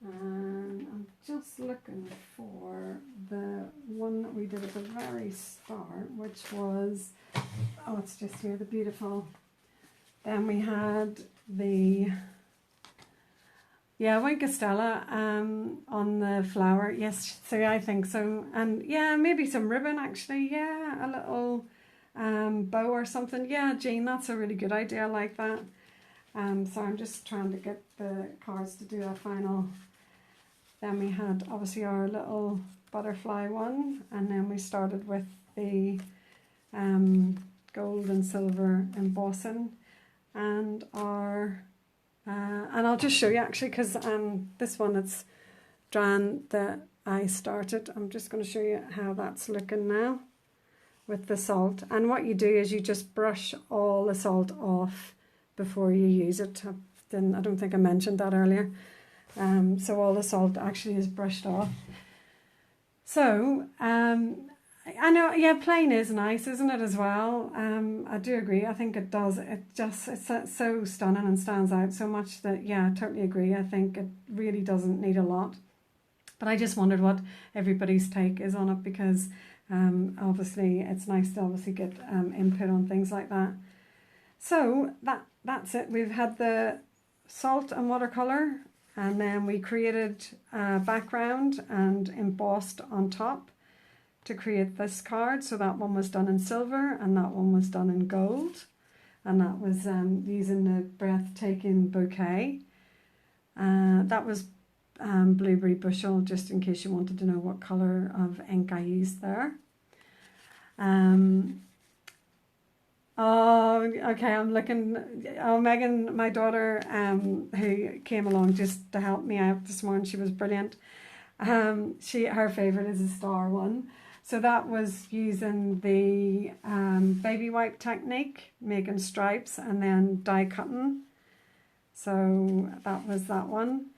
And I'm just looking for the one that we did at the very start, which was, oh, it's just here, the beautiful. Then we had the... yeah, Wink of Stella on the flower. Yes, so I think so. And yeah, maybe some ribbon actually. Yeah, a little bow or something. Yeah, Jean, that's a really good idea. I like that. So I'm just trying to get the cards to do a final. Then we had obviously our little butterfly one. And then we started with the gold and silver embossing, and our and I'll just show you actually, because this one, it's dran that I started. I'm just going to show you how that's looking now with the salt. And what you do is you just brush all the salt off before you use it. I don't think I mentioned that earlier. So all the salt actually is brushed off. So I know, yeah, plain is nice, isn't it, as well? I do agree. I think it does. It's so stunning and stands out so much that, yeah, I totally agree. I think it really doesn't need a lot. But I just wondered what everybody's take is on it, because obviously it's nice to obviously get input on things like that. So that's it. We've had the salt and watercolour, and then we created a background and embossed on top to create this card. So that one was done in silver and that one was done in gold, and that was using the Breathtaking Bouquet. That was Blueberry Bushel, just in case you wanted to know what colour of ink I used there. Oh, okay, I'm looking. Oh, Megan, my daughter, who came along just to help me out this morning, she was brilliant. Her favourite is the star one. So that was using the baby wipe technique, making stripes and then die cutting. So that was that one.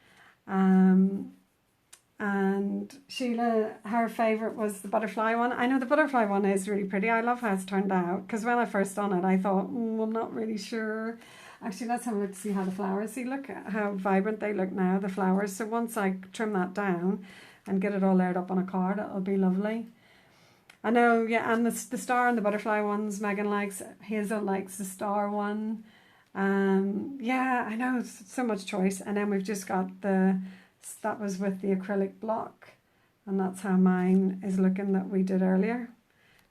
And Sheila, her favourite was the butterfly one. I know the butterfly one is really pretty. I love how it's turned out, because when I first done it, I thought, I'm not really sure. Actually, let's have a look to see how the flowers, see, look at how vibrant they look now, the flowers. So once I trim that down and get it all layered up on a card, it'll be lovely. I know, yeah, and the star and the butterfly ones Megan likes. Hazel likes the star one. Yeah, I know, it's so much choice. And then we've just got that was with the acrylic block, and that's how mine is looking that we did earlier.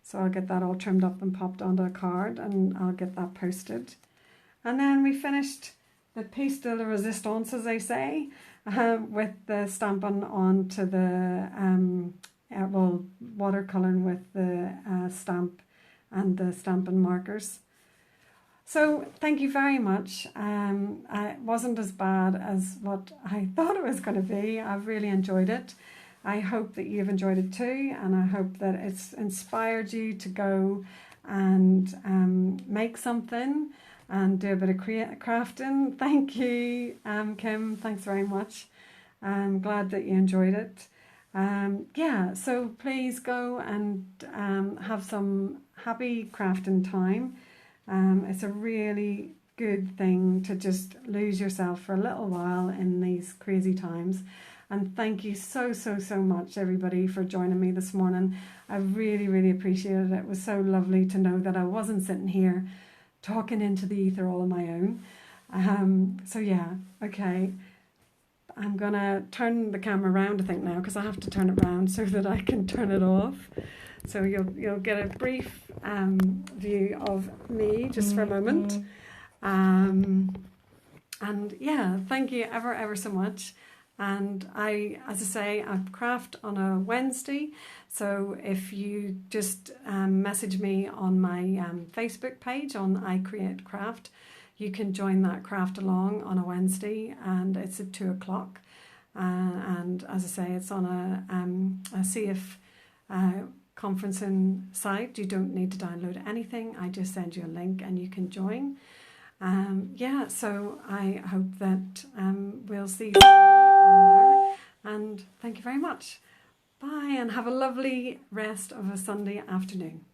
So I'll get that all trimmed up and popped onto a card, and I'll get that posted. And then we finished the piece de la resistance, as they say, with the stamping onto the watercolouring with the stamp and the stamping markers. So thank you very much. It wasn't as bad as what I thought it was going to be. I've really enjoyed it. I hope that you've enjoyed it too, and I hope that it's inspired you to go and make something and do a bit of crafting. Thank you, Kim. Thanks very much. I'm glad that you enjoyed it. Yeah, so please go and have some happy crafting time. It's a really good thing to just lose yourself for a little while in these crazy times. And thank you so much, everybody, for joining me this morning. I really appreciated it. It was so lovely to know that I wasn't sitting here talking into the ether all on my own. So yeah, okay. I'm going to turn the camera around, I think, now, because I have to turn it around so that I can turn it off. So you'll get a brief view of me just for a moment. And yeah, thank you ever so much. And as I say, I craft on a Wednesday. So if you just message me on my Facebook page on I Create Craft, you can join that craft along on a Wednesday, and it's at 2 o'clock. And as I say, it's on a CF conferencing site. You don't need to download anything. I just send you a link and you can join. Yeah, so I hope that we'll see you on there. And thank you very much. Bye, and have a lovely rest of a Sunday afternoon.